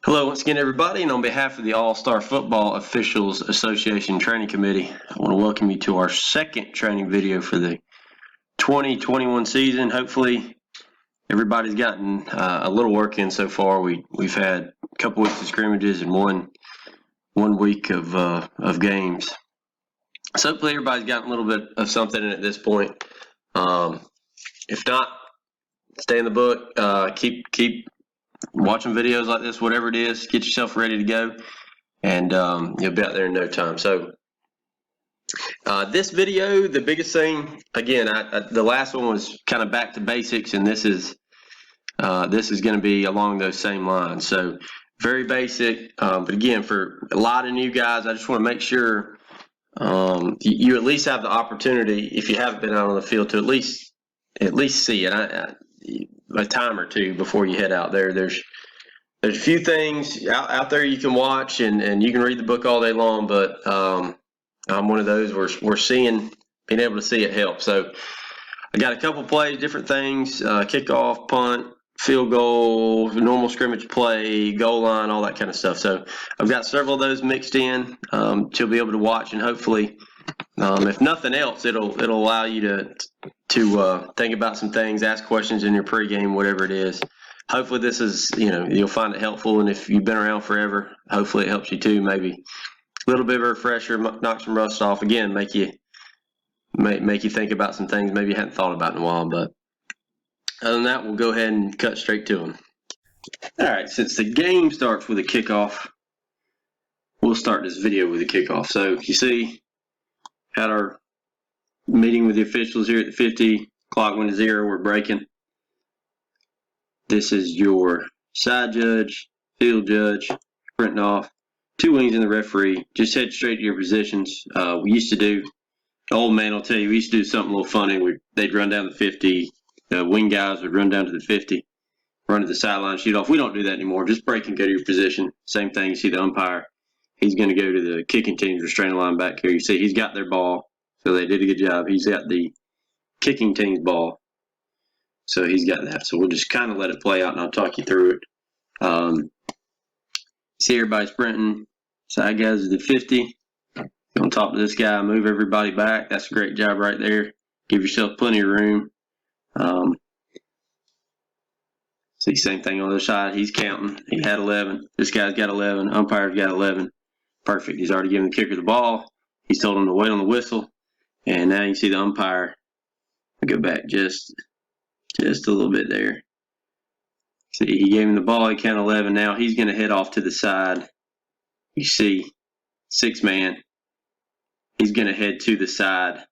Hello once again, everybody, and on behalf of the All-Star Football Officials Association Training Committee, I want to welcome you to our second training video for the 2021 season. Hopefully, everybody's gotten a little work in so far. We've had a couple weeks of scrimmages and one week of games. So hopefully, everybody's gotten a little bit of something in at this point. If not, stay in the book. Keep watching videos like this, whatever it is, get yourself ready to go, and you'll be out there in no time. So this video, the biggest thing, again, the last one was kind of back to basics, and this is going to be along those same lines. So very basic, but again, for a lot of new guys, I just want to make sure you at least have the opportunity, if you haven't been out on the field, to at least see it. A time or two before you head out there. There's a few things out there you can watch, and you can read the book all day long, but I'm one of those we're seeing, being able to see it helps. So I got a couple plays, different things, kickoff, punt, field goal, normal scrimmage play, goal line, all that kind of stuff. So I've got several of those mixed in to be able to watch, and hopefully, if nothing else, it'll allow you to think about some things, ask questions in your pregame, whatever it is. Hopefully this is, you'll find it helpful, and if you've been around forever, hopefully it helps you too. Maybe a little bit of a refresher, knock some rust off, again, make you think about some things maybe you hadn't thought about in a while. But other than that, we'll go ahead and cut straight to them. All right, since the game starts with a kickoff, we'll start this video with a kickoff. So you see, had our meeting with the officials here at the 50, clock went to 0, we're breaking. This is your side judge, field judge, printing off, 2 wings and the referee. Just head straight to your positions. We used to do, the old man will tell you, we used to do something a little funny. They'd run down the 50, the wing guys would run down to the 50, run to the sideline, shoot off. We don't do that anymore. Just break and go to your position. Same thing, you see the umpire. He's going to go to the kicking team's restraining line back here. You see he's got their ball, so they did a good job. He's got the kicking team's ball, so he's got that. So we'll just kind of let it play out, and I'll talk you through it. See everybody sprinting. Side guys is the 50. Go on top of this guy, move everybody back. That's a great job right there. Give yourself plenty of room. See, same thing on the other side. He's counting. He had 11. This guy's got 11. Umpire's got 11. Perfect. He's already given the kicker the ball. He's told him to wait on the whistle. And now you see the umpire. I'll go back just a little bit there. See, he gave him the ball. He counted 11. Now he's going to head off to the side. You see, 6-man. He's going to head to the side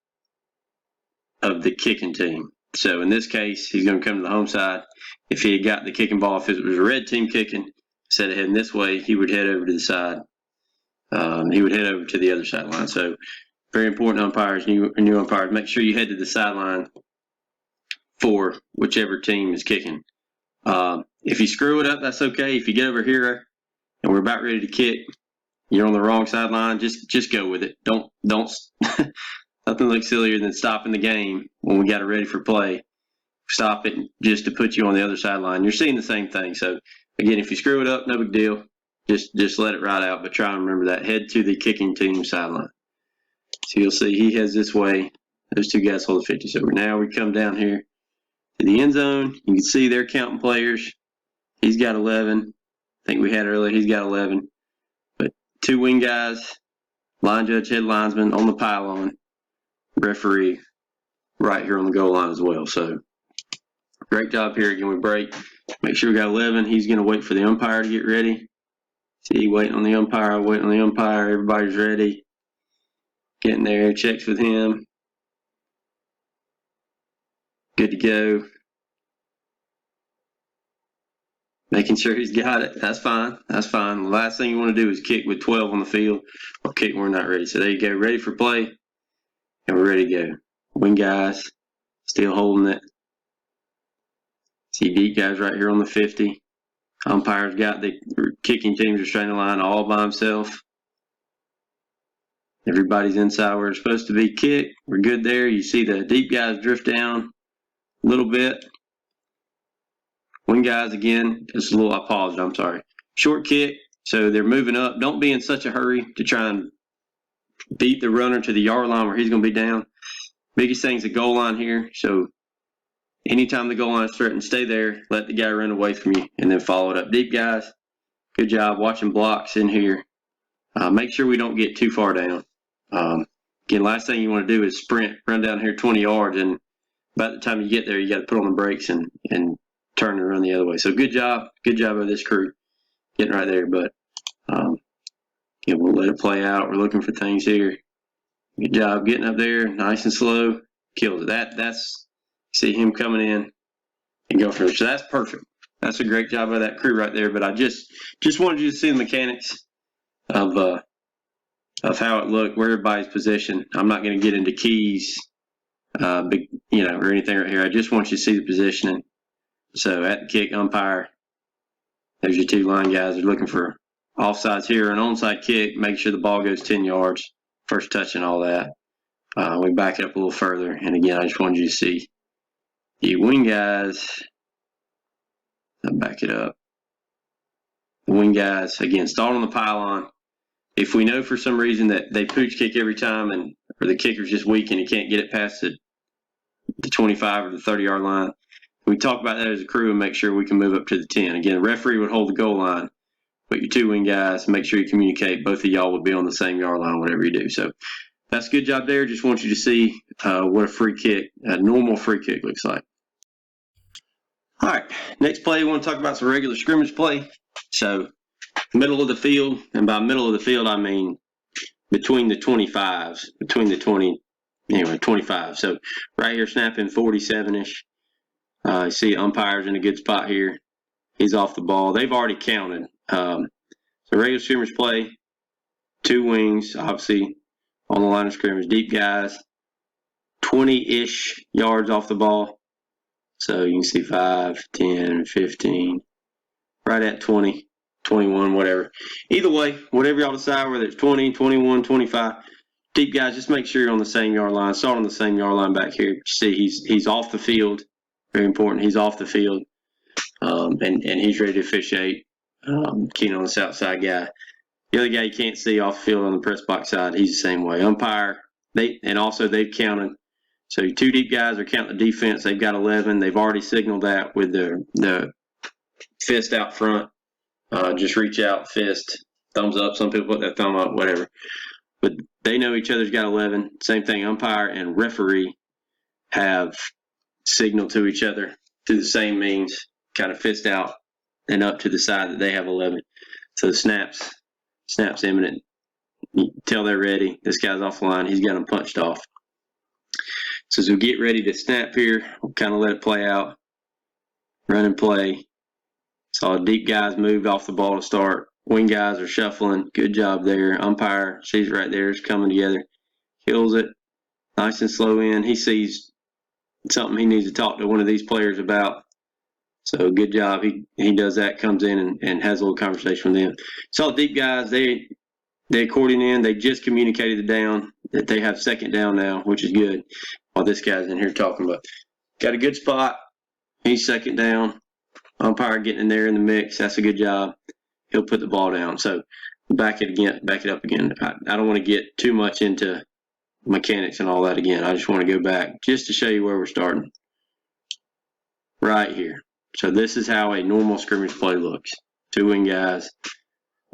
of the kicking team. So in this case, he's going to come to the home side. If he had got the kicking ball, if it was a red team kicking, instead of heading this way, he would head over to the side. He would head over to the other sideline. So very important, umpires, new umpires, make sure you head to the sideline for whichever team is kicking. If you screw it up, that's okay. If you get over here and we're about ready to kick, you're on the wrong sideline, just go with it. Don't nothing looks sillier than stopping the game when we got it ready for play. Stop it just to put you on the other sideline. You're seeing the same thing. So again, if you screw it up, no big deal. Just let it ride out, but try and remember that. Head to the kicking team sideline. So you'll see he heads this way. Those 2 guys hold the 50. So now we come down here to the end zone. You can see they're counting players. He's got 11. I think we had earlier. He's got 11. But 2 wing guys, line judge, head linesman on the pylon, referee right here on the goal line as well. So great job here. Again, we break. Make sure we got 11. He's going to wait for the umpire to get ready. See, waiting on the umpire, waiting on the umpire. Everybody's ready. Getting there, checks with him. Good to go. Making sure he's got it. That's fine. That's fine. The last thing you want to do is kick with 12 on the field or kick when we're not ready. So there you go. Ready for play. And we're ready to go. Wing guys still holding it. See deep guys right here on the 50. Umpire's got the kicking team's restraining line all by himself. Everybody's inside where it's supposed to be. Kick. We're good there. You see the deep guys drift down a little bit. Wing guys, again, just a little, I paused, I'm sorry. short kick. So they're moving up. Don't be in such a hurry to try and beat the runner to the yard line where he's going to be down. Biggest thing is the goal line here. So anytime the goal line is threatened, stay there. Let the guy run away from you and then follow it up. Deep guys, good job watching blocks in here. Make sure we don't get too far down. Again, last thing you want to do is sprint, run down here 20 yards, and by the time you get there, you got to put on the brakes and turn and run the other way. So good job of this crew getting right there. But we'll let it play out. We're looking for things here. Good job getting up there, nice and slow. Kills it. That's see him coming in and go for it. So that's perfect. That's a great job of that crew right there. But I just wanted you to see the mechanics of how it looked, where everybody's positioned. I'm not going to get into keys, or anything right here. I just want you to see the positioning. So at the kick, umpire, there's your 2 line guys. They're looking for offsides here. An onside kick, make sure the ball goes 10 yards. First touch and all that. We back it up a little further. And again, I just wanted you to see the wing guys. I'll back it up. The wing guys, again, start on the pylon. If we know for some reason that they pooch kick every time or the kicker's just weak and he can't get it past the 25 or the 30-yard line, we talk about that as a crew and make sure we can move up to the 10. Again, the referee would hold the goal line, but your 2 wing guys, make sure you communicate. Both of y'all would be on the same yard line, whatever you do. So that's a good job there. Just want you to see what a normal free kick looks like. All right, next play, we want to talk about some regular scrimmage play. So middle of the field, and by middle of the field, I mean between the 25s, between the 25. So right here, snapping 47-ish. You see umpire's in a good spot here. He's off the ball. They've already counted. So regular scrimmage play, 2 wings, obviously, on the line of scrimmage. Deep guys, 20-ish yards off the ball. So you can see 5, 10, 15, right at 20, 21, whatever. Either way, whatever y'all decide, whether it's 20, 21, 25, deep guys, just make sure you're on the same yard line. Start on the same yard line back here. You see he's off the field. Very important. He's off the field, and he's ready to officiate. Keen on this outside guy. The other guy you can't see off the field on the press box side, he's the same way. Umpire, they've counted. So your 2 deep guys are counting the defense. They've got 11. They've already signaled that with the fist out front. Just reach out, fist, thumbs up. Some people put that thumb up, whatever. But they know each other's got 11. Same thing, umpire and referee have signaled to each other through the same means, kind of fist out and up to the side that they have 11. So the snap's imminent. You tell they're ready. This guy's offline. He's got them punched off. So as we get ready to snap here, we'll kind of let it play out. Run and play. Saw deep guys moved off the ball to start. Wing guys are shuffling. Good job there. Umpire, sees right there, is coming together. Kills it. Nice and slow in. He sees something he needs to talk to one of these players about. So good job. He does that, comes in and has a little conversation with them. Saw deep guys, they according in, they just communicated the down, that they have second down now, which is good. While this guy's in here talking about. Got a good spot. He's second down. Umpire getting in there in the mix. That's a good job. He'll put the ball down. So back it up again. I don't want to get too much into mechanics and all that again. I just want to go back just to show you where we're starting. Right here. So this is how a normal scrimmage play looks. 2 wing guys,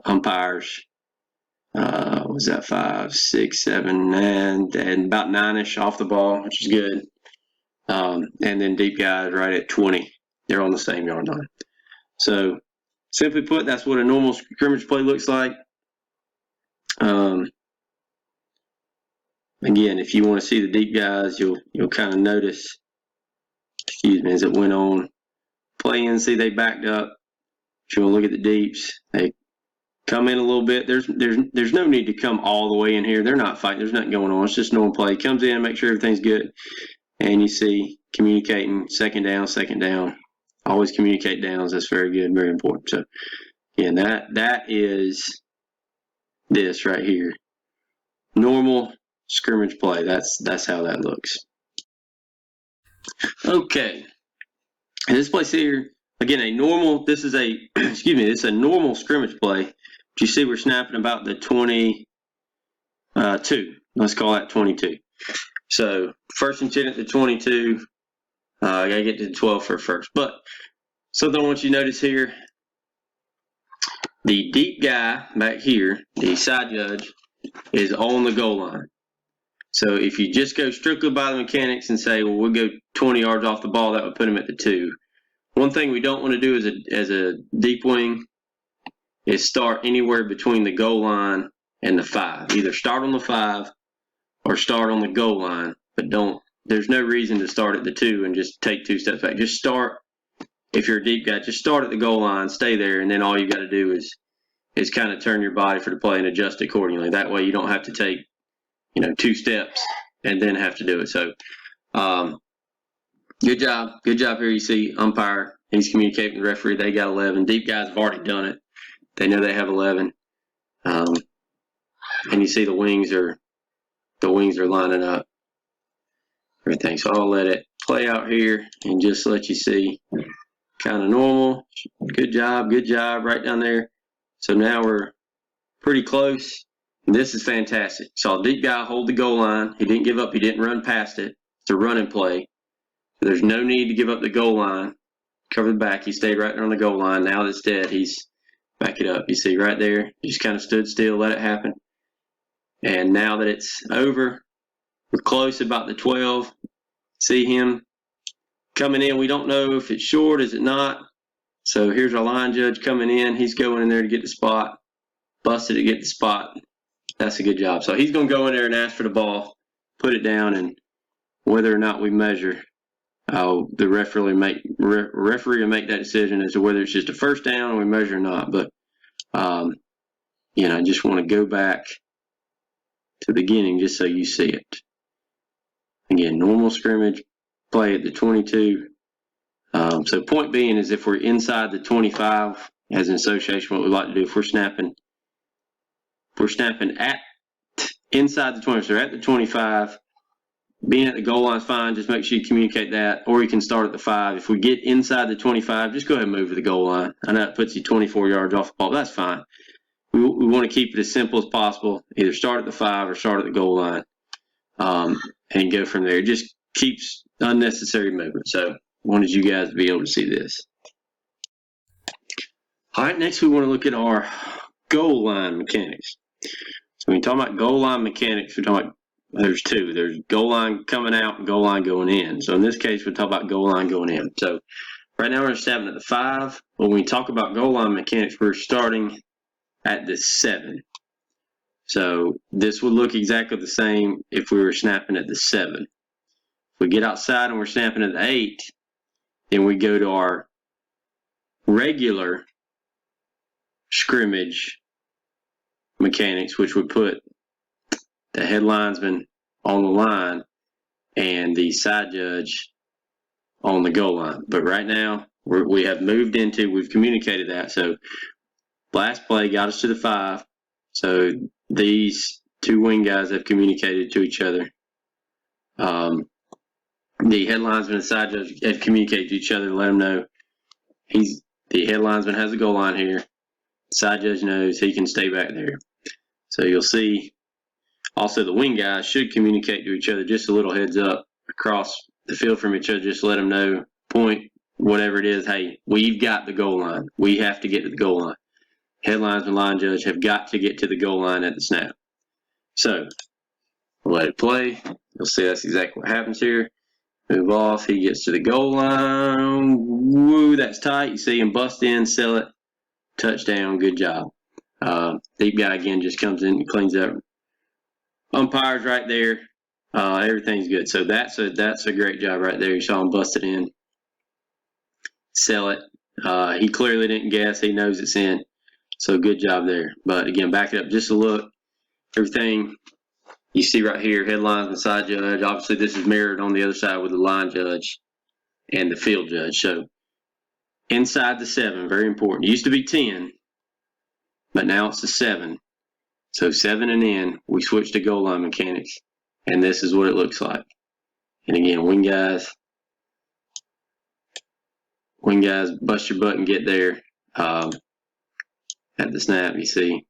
umpires. Was that 5, 6, 7, and about 9-ish off the ball, which is good. And then deep guys right at 20. They're on the same yard line. So simply put, that's what a normal scrimmage play looks like. Again, if you want to see the deep guys, you'll kind of notice, as it went on. Play in, see they backed up. If you want to look at the deeps, they come in a little bit. There's no need to come all the way in here. They're not fighting. There's nothing going on. It's just normal play. Comes in, make sure everything's good. And you see communicating, second down. Always communicate downs. That's very good, very important. So again, that is this right here. Normal scrimmage play. That's how that looks. Okay. And this place here, again, this is a, excuse me, this is a normal scrimmage play. But you see we're snapping about the 22. Let's call that 22. So 1st and 10 at the 22. I got to get to the 12 for first. But something I want you to notice here, the deep guy back here, the side judge, is on the goal line. So if you just go strictly by the mechanics and say, well, we'll go 20 yards off the ball, that would put him at the 2. One thing we don't want to do as a deep wing is start anywhere between the goal line and the 5. Either start on the 5 or start on the goal line, but there's no reason to start at the 2 and just take 2 steps back. Just start, if you're a deep guy, just start at the goal line, stay there, and then all you got to do is kind of turn your body for the play and adjust accordingly. That way you don't have to take, 2 steps and then have to do it. So, good job here. You see umpire, he's communicating with the referee. They got 11. Deep guys have already done it. They know they have 11. And you see the wings are lining up. Everything. So I'll let it play out here and just let you see kind of normal. Good job right down there. So now we're pretty close. This is fantastic. Saw a deep guy hold the goal line. He didn't give up. He didn't run past it. It's a running play. There's no need to give up the goal line. Cover the back. He stayed right there on the goal line. Now that it's dead, he's back it up. You see right there, just kind of stood still, let it happen. And now that it's over, we're close, about the 12. See him coming in. We don't know if it's short, is it not? So here's our line judge coming in. He's going in there to get the spot. Busted to get the spot. That's a good job. So he's going to go in there and ask for the ball, put it down, and whether or not we measure, the referee will make that decision as to whether it's just a first down or we measure or not. But, I just want to go back to the beginning just so you see it. Again, normal scrimmage play at the 22. So point being is if we're inside the 25 as an association, what we like to do, if we're snapping at inside the 20, so at the 25, being at the goal line is fine. Just make sure you communicate that, or you can start at the 5. If we get inside the 25, just go ahead and move to the goal line. I know it puts you 24 yards off the ball, but that's fine. We want to keep it as simple as possible. Either start at the 5 or start at the goal line, and go from there. It just keeps unnecessary movement. So I wanted you guys to be able to see this. All right, next we want to look at our goal line mechanics. So when you talk about goal line mechanics, we're talking about there's 2. There's goal line coming out and goal line going in. So in this case, we're talking about goal line going in. So right now we're snapping at the 5. But when we talk about goal line mechanics, we're starting at the 7. So this would look exactly the same if we were snapping at the 7. If we get outside and we're snapping at the 8, then we go to our regular scrimmage mechanics, which would put the head linesman on the line and the side judge on the goal line. But right now we have moved into, we've communicated that. So last play got us to the 5. So these 2 wing guys have communicated to each other. The head linesman and side judge have communicated to each other to let them know the head linesman has the goal line here. Side judge knows he can stay back there. So you'll see also the wing guys should communicate to each other, just a little heads up across the field from each other, just let them know, point, whatever it is, hey, we've got the goal line. We have to get to the goal line. Head linesman, line judge have got to get to the goal line at the snap. So we'll let it play. You'll see that's exactly what happens here. Move off. He gets to the goal line. Woo, that's tight. You see him bust in, sell it. Touchdown. Good job. Deep guy again just comes in and cleans up. Umpire's right there. Everything's good. So that's a great job right there. You saw him bust it in. Sell it. He clearly didn't guess. He knows it's in. So good job there. But again, back it up just a look. Everything you see right here, head linesman, side judge. Obviously, this is mirrored on the other side with the line judge and the field judge. So inside the 7, very important. It used to be 10, but now it's the 7. So 7 and in, we switch to goal line mechanics, and this is what it looks like. And again, wing guys wing guys bust your butt and get there. At the snap, you see,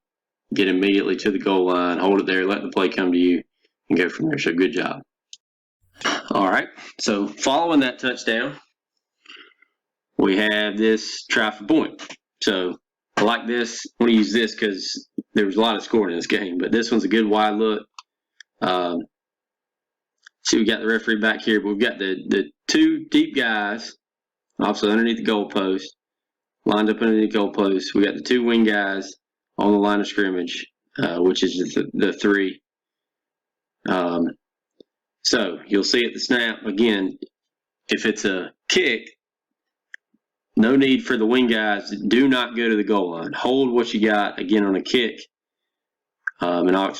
get immediately to the goal line, hold it there, let the play come to you, and go from there. So good job. All right, so following that touchdown, we have this try for point. So I like this. I want to use this because there was a lot of scoring in this game, but this one's a good wide look. See, we got the referee back here, but we've got the two deep guys, also underneath the goalpost, lined up underneath the goalpost. We got the two wing guys on the line of scrimmage, which is the three. So you'll see at the snap, again, if it's a kick, no need for the wing guys. Do not go to the goal line. Hold what you got, again, on a kick. And I'll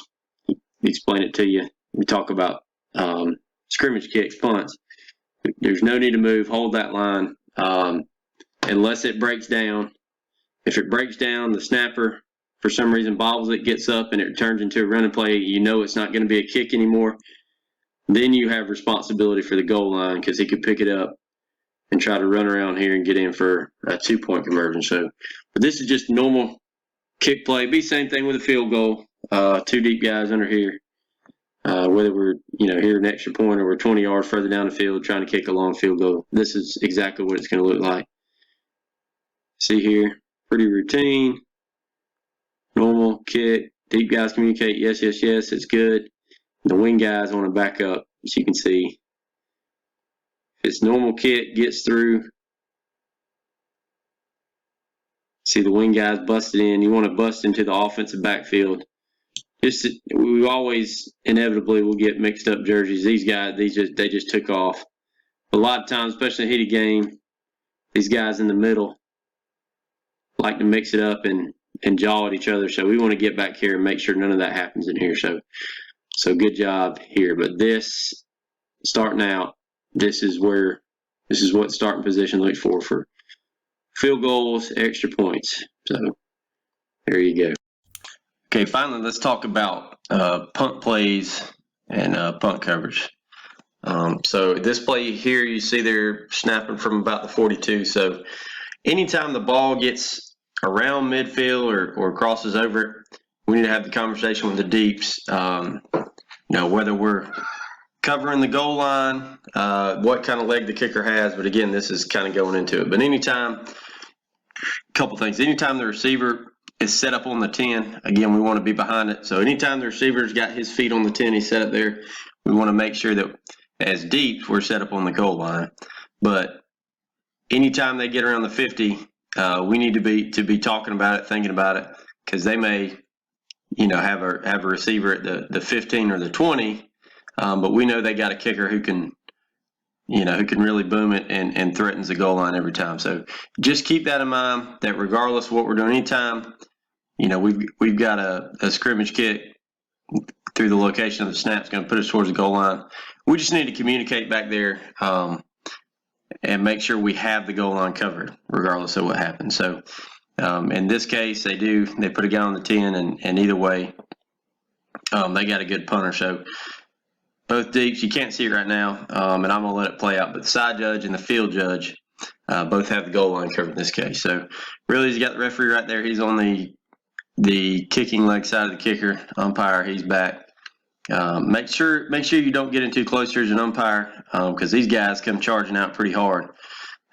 explain it to you. We talk about scrimmage kicks, punts. There's no need to move. Hold that line unless it breaks down. If it breaks down, the snapper, for some reason, bobbles it, gets up, and it turns into a running play. You know it's not going to be a kick anymore. Then you have responsibility for the goal line because he could pick it up and try to run around here and get in for a 2-point conversion. So, but this is just normal kick play. Be same thing with a field goal. Two deep guys under here. Whether we're here an extra point or we're 20 yards further down the field trying to kick a long field goal, this is exactly what it's going to look like. See here, pretty routine, normal kick. Deep guys communicate, yes, yes, yes, it's good. The wing guys want to back up, as you can see. If it's normal kick, gets through. See the wing guys busted in. You want to bust into the offensive backfield. We always inevitably will get mixed up jerseys. These guys, they just took off. A lot of times, especially in a heated game, these guys in the middle like to mix it up and jaw at each other. So we want to get back here and make sure none of that happens in here. So good job here. But this, starting out, this is what starting position looks for field goals, extra points. So there you go. Okay, finally, let's talk about punt plays and punt coverage. So this play here, you see they're snapping from about the 42. So anytime the ball gets around midfield or crosses over it, we need to have the conversation with the deeps. Whether we're covering the goal line, what kind of leg the kicker has. But again, this is kind of going into it. But anytime, a couple things. Anytime the receiver is set up on the 10, again, we want to be behind it. So anytime the receiver's got his feet on the 10, he's set up there, we want to make sure that as deep, we're set up on the goal line. But anytime they get around the 50, we need to be talking about it, thinking about it, because they may, have a receiver at the 15 or the 20, but we know they got a kicker who can really boom it and threatens the goal line every time. So just keep that in mind, that regardless of what we're doing, anytime, we've got a scrimmage kick through the location of the snap is going to put us towards the goal line. We just need to communicate back there and make sure we have the goal line covered, regardless of what happens. So in this case, they put a guy on the 10, and either way, they got a good punter. So both deeps, you can't see it right now, and I'm going to let it play out. But the side judge and the field judge both have the goal line covered in this case. So really, he's got the referee right there. He's on the kicking leg side of the kicker. Umpire, he's back. Make sure you don't get in too close here as an umpire, because these guys come charging out pretty hard.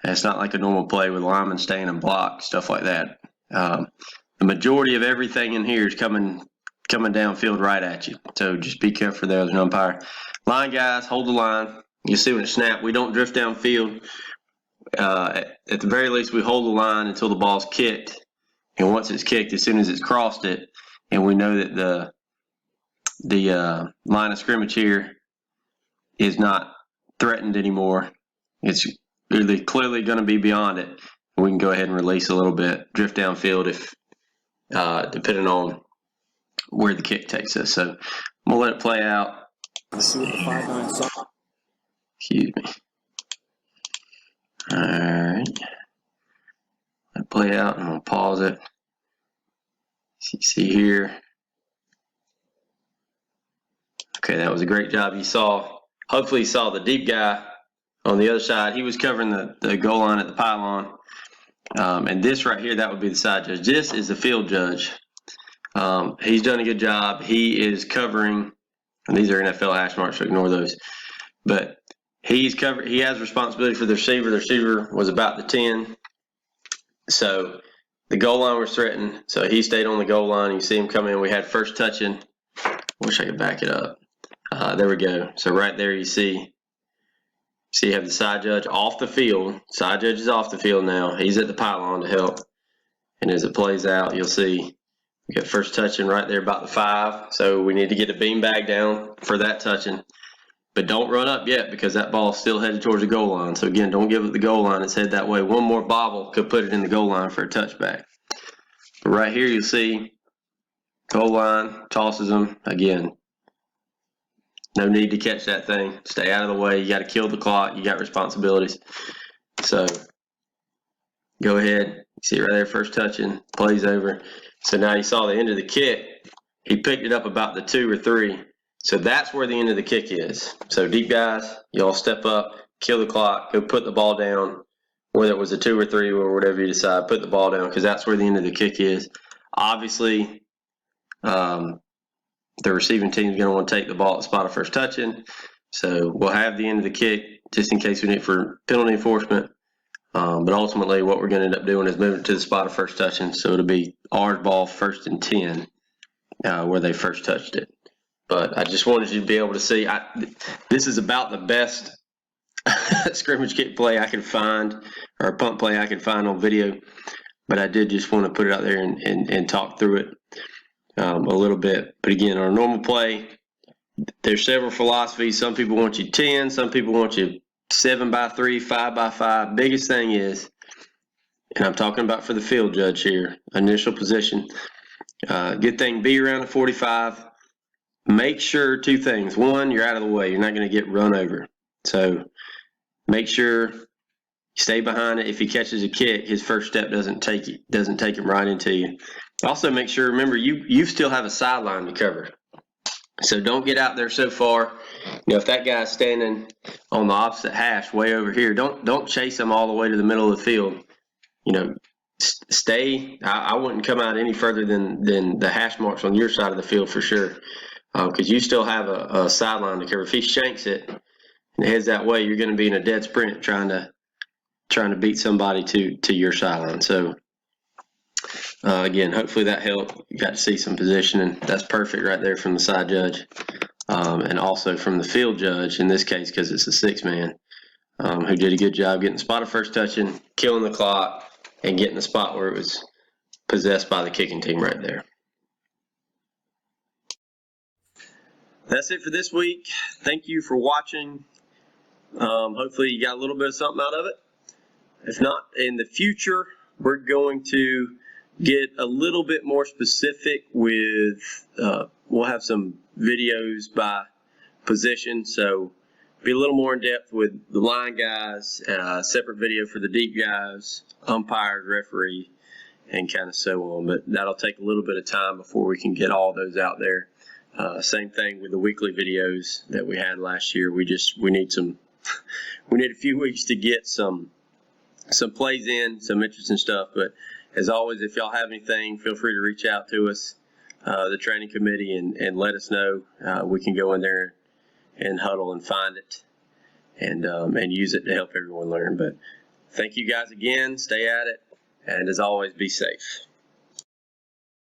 And it's not like a normal play with linemen staying and block, stuff like that. The majority of everything in here is coming downfield right at you. So just be careful there as an umpire. Line guys, hold the line. You see when it snap, we don't drift downfield. At the very least, we hold the line until the ball's kicked. And once it's kicked, as soon as it's crossed it, and we know that the line of scrimmage here is not threatened anymore, it's really clearly going to be beyond it, we can go ahead and release a little bit, drift downfield if depending on where the kick takes us. So I'm going to let it play out. Let's see what the 5-9 saw. Excuse me. All right. Let it play out. I'm going to pause it. See here. Okay, that was a great job. Hopefully you saw the deep guy on the other side. He was covering the goal line at the pylon. And this right here, that would be the side judge. This is the field judge. He's done a good job. He is covering, and these are NFL hash marks, so ignore those. But he has responsibility for the receiver. The receiver was about the 10. So the goal line was threatened. So he stayed on the goal line. You see him come in. We had first touching. Wish I could back it up. There we go. So right there you see you have the side judge off the field. Side judge is off the field now. He's at the pylon to help. And as it plays out, you'll see we got first touching right there about the 5. So we need to get a bean bag down for that touching. But don't run up yet because that ball's still headed towards the goal line. So again, don't give it the goal line. It's headed that way. One more bobble could put it in the goal line for a touchback. But right here you'll see goal line, tosses them. Again, no need to catch that thing. Stay out of the way. You got to kill the clock. You got responsibilities. So go ahead. You see right there, first touching, plays over. So now you saw the end of the kick. He picked it up about the 2 or 3. So that's where the end of the kick is. So deep guys, y'all step up, kill the clock, go put the ball down, whether it was a 2 or 3 or whatever you decide, put the ball down because that's where the end of the kick is. Obviously, the receiving team is going to want to take the ball at the spot of first touching. So we'll have the end of the kick just in case we need for penalty enforcement. But ultimately, what we're going to end up doing is moving it to the spot of first touching. So it'll be ours ball 1st and 10 where they first touched it. But I just wanted you to be able to see. This is about the best scrimmage kick play I could find, or punt play I could find on video. But I did just want to put it out there and talk through it a little bit. But again, on a normal play, there's several philosophies. Some people want you 10. Some people want you 7x3, 5x5. Biggest thing is, and I'm talking about for the field judge here, initial position. Good thing, be around the 45. Make sure 2 things. 1, you're out of the way. You're not going to get run over. So make sure you stay behind it. If he catches a kick, his first step doesn't take him right into you. Also make sure, remember, you still have a sideline to cover. So don't get out there so far. You know, if that guy's standing on the opposite hash way over here, don't chase him all the way to the middle of the field. You know, stay. I wouldn't come out any further than the hash marks on your side of the field for sure. Because you still have a sideline to cover. If he shanks it and heads that way, you're going to be in a dead sprint trying to beat somebody to your sideline. So again, hopefully that helped. You got to see some positioning. That's perfect right there from the side judge, and also from the field judge in this case because it's a 6-man who did a good job getting the spot of first touching, killing the clock, and getting the spot where it was possessed by the kicking team right there. That's it for this week. Thank you for watching. Hopefully you got a little bit of something out of it. If not, in the future, we're going to get a little bit more specific with, we'll have some videos by position. So be a little more in depth with the line guys, separate video for the deep guys, umpires, referee, and kind of so on. But that'll take a little bit of time before we can get all those out there. Same thing with the weekly videos that we had last year. We need a few weeks to get some plays in, some interesting stuff. But as always, if y'all have anything, feel free to reach out to us, the training committee, and let us know. We can go in there and huddle and find it and use it to help everyone learn. But thank you guys again. Stay at it. And as always, be safe.